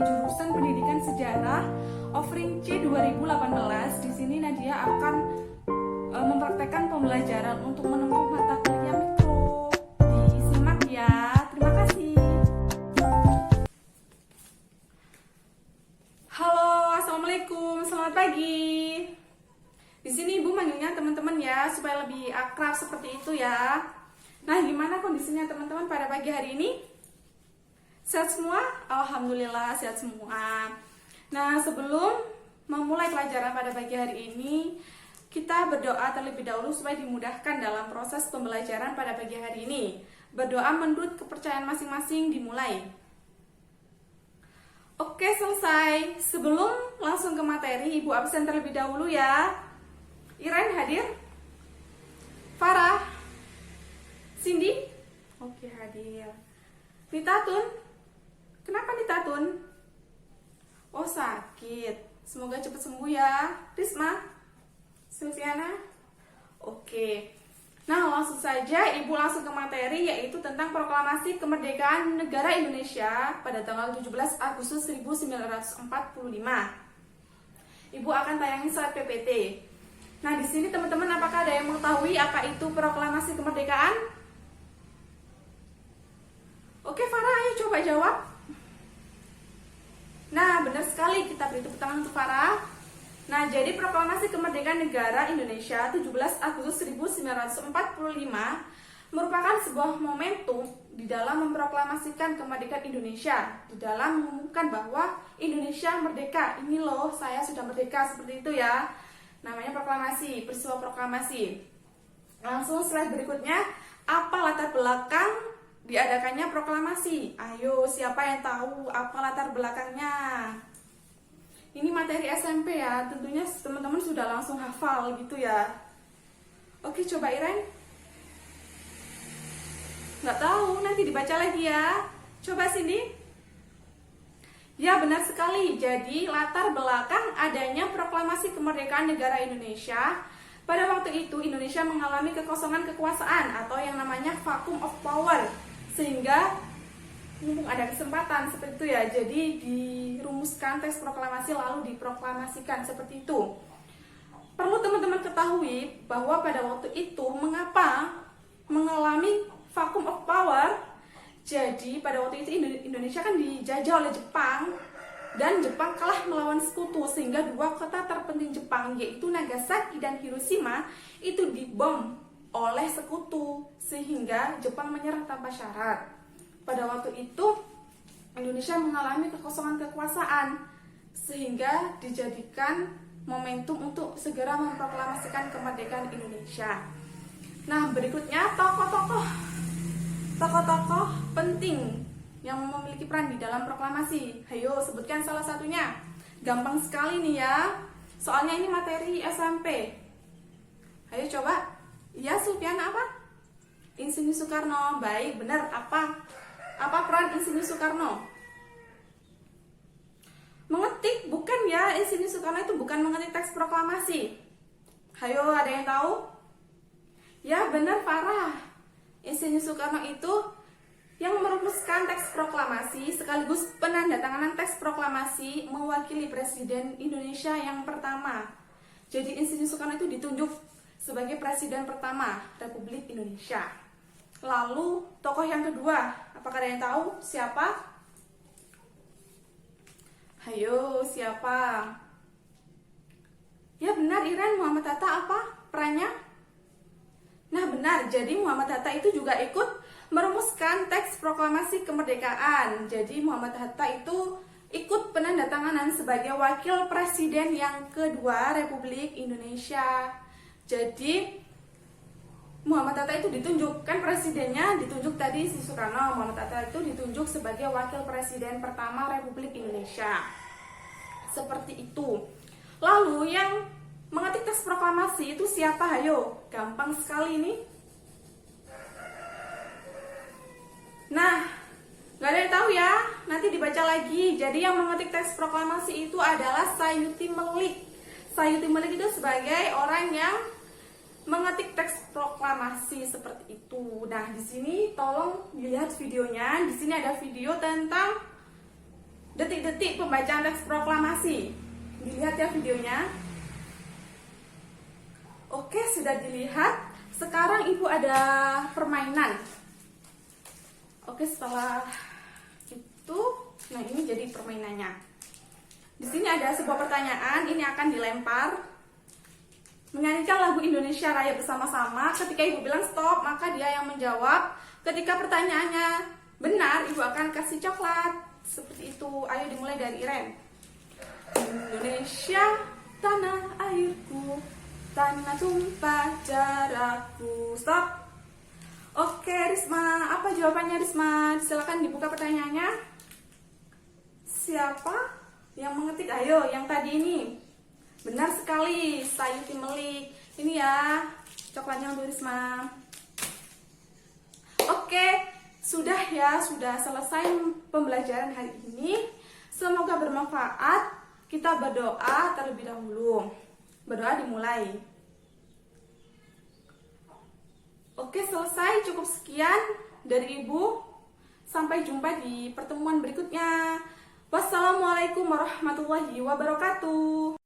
jurusan Pendidikan Sejarah offering C 2018. Di sini Nadia akan mempraktekkan pembelajaran untuk menempuh mata kuliah mikro. Disimak ya. Terima kasih. Halo, assalamualaikum. Selamat pagi. Di sini Ibu manggilnya teman-teman ya, supaya lebih akrab seperti itu ya. Nah, gimana kondisinya teman-teman pada pagi hari ini? Sehat semua? Alhamdulillah sehat semua. Nah, sebelum memulai pelajaran pada pagi hari ini, kita berdoa terlebih dahulu supaya dimudahkan dalam proses pembelajaran pada pagi hari ini. Berdoa menurut kepercayaan masing-masing dimulai. Oke, selesai. Sebelum langsung ke materi, Ibu absen terlebih dahulu ya. Iren hadir? Farah? Cindy? Oke, hadir. Nitatun? Kenapa Nitatun? Oh, sakit. Semoga cepat sembuh ya. Risma? Silviana? Oke. Nah, langsung saja Ibu langsung ke materi, yaitu tentang proklamasi kemerdekaan negara Indonesia pada tanggal 17 Agustus 1945. Ibu akan tayangi slide PPT. Nah, di sini teman-teman apakah ada yang mengetahui apa itu proklamasi kemerdekaan? Oke, Farah, ayo coba jawab. Nah, benar sekali, kita beri tepuk tangan untuk Farah. Nah, jadi proklamasi kemerdekaan negara Indonesia 17 Agustus 1945 merupakan sebuah momentum di dalam memproklamasikan kemerdekaan Indonesia, di dalam mengumumkan bahwa Indonesia merdeka. Ini loh, saya sudah merdeka, seperti itu ya. Namanya proklamasi, peristiwa proklamasi. Langsung slide berikutnya, apa latar belakang diadakannya proklamasi? Ayo, siapa yang tahu apa latar belakangnya? Ini materi SMP ya, tentunya teman-teman sudah langsung hafal gitu ya. Oke, coba Iren. Nggak tahu, nanti dibaca lagi ya. Coba Cindy. Ya, benar sekali. Jadi, latar belakang adanya proklamasi kemerdekaan negara Indonesia. Pada waktu itu, Indonesia mengalami kekosongan kekuasaan atau yang namanya vacuum of power. Sehingga mumpung ada kesempatan seperti itu ya, jadi dirumuskan teks proklamasi lalu diproklamasikan seperti itu. Perlu teman-teman ketahui bahwa pada waktu itu mengapa mengalami vacuum of power. Jadi pada waktu itu Indonesia kan dijajah oleh Jepang dan Jepang kalah melawan sekutu, sehingga dua kota terpenting Jepang yaitu Nagasaki dan Hiroshima itu dibom oleh sekutu, sehingga Jepang menyerah tanpa syarat. Pada waktu itu Indonesia mengalami kekosongan kekuasaan, sehingga dijadikan momentum untuk segera memproklamasikan kemerdekaan Indonesia. Nah, berikutnya tokoh-tokoh penting yang memiliki peran di dalam proklamasi. Ayo sebutkan salah satunya. Gampang sekali nih ya, soalnya ini materi SMP. Ayo coba. Ya, Sulfiana apa? Insinyur Soekarno. Baik, benar. Apa peran Insinyur Soekarno? Mengetik, bukan ya. Insinyur Soekarno itu bukan mengetik teks proklamasi. Ayo, ada yang tahu? Ya, benar Farah. Insinyur Soekarno itu yang merumuskan teks proklamasi sekaligus penandatanganan teks proklamasi mewakili Presiden Indonesia yang pertama. Jadi Insinyur Soekarno itu ditunjuk sebagai Presiden pertama Republik Indonesia. Lalu tokoh yang kedua, apakah ada yang tahu siapa? Ayo, siapa? Ya benar Iren, Muhammad Hatta apa perannya? Nah benar, jadi Muhammad Hatta itu juga ikut merumuskan teks proklamasi kemerdekaan. Jadi Muhammad Hatta itu ikut penandatanganan sebagai wakil presiden yang kedua Republik Indonesia. Jadi Muhammad Hatta itu ditunjuk, kan presidennya ditunjuk tadi si Soekarno. Muhammad Hatta itu ditunjuk sebagai wakil presiden pertama Republik Indonesia. Seperti itu. Lalu yang mengetik teks proklamasi itu siapa? Ayo, gampang sekali nih. Nah, gak ada yang tahu ya, nanti dibaca lagi. Jadi yang mengetik teks proklamasi itu adalah Sayuti Melik. Sayuti Melik itu sebagai orang yang mengetik teks proklamasi seperti itu. Nah, di sini tolong dilihat videonya. Di sini ada video tentang detik-detik pembacaan teks proklamasi. Dilihat ya videonya. Oke, sudah dilihat. Sekarang Ibu ada permainan. Oke, setelah itu, nah ini jadi permainannya. Di sini ada sebuah pertanyaan, ini akan dilempar. Menyanyikan lagu Indonesia Raya bersama-sama. Ketika Ibu bilang stop, maka dia yang menjawab. Ketika pertanyaannya benar, Ibu akan kasih coklat. Seperti itu. Ayo dimulai dari Iren. Indonesia, tanah airku, tanah tumpah darahku. Stop. Oke, Risma, apa jawabannya Risma? Silakan dibuka pertanyaannya. Siapa yang mengetik? Ayo, yang tadi ini. Benar sekali, Sayuti Melik. Ini ya, coklatnya untuk Risma. Oke, sudah ya, sudah selesai pembelajaran hari ini. Semoga bermanfaat. Kita berdoa terlebih dahulu. Berdoa dimulai. Oke, selesai. Cukup sekian dari Ibu. Sampai jumpa di pertemuan berikutnya. Wassalamualaikum warahmatullahi wabarakatuh.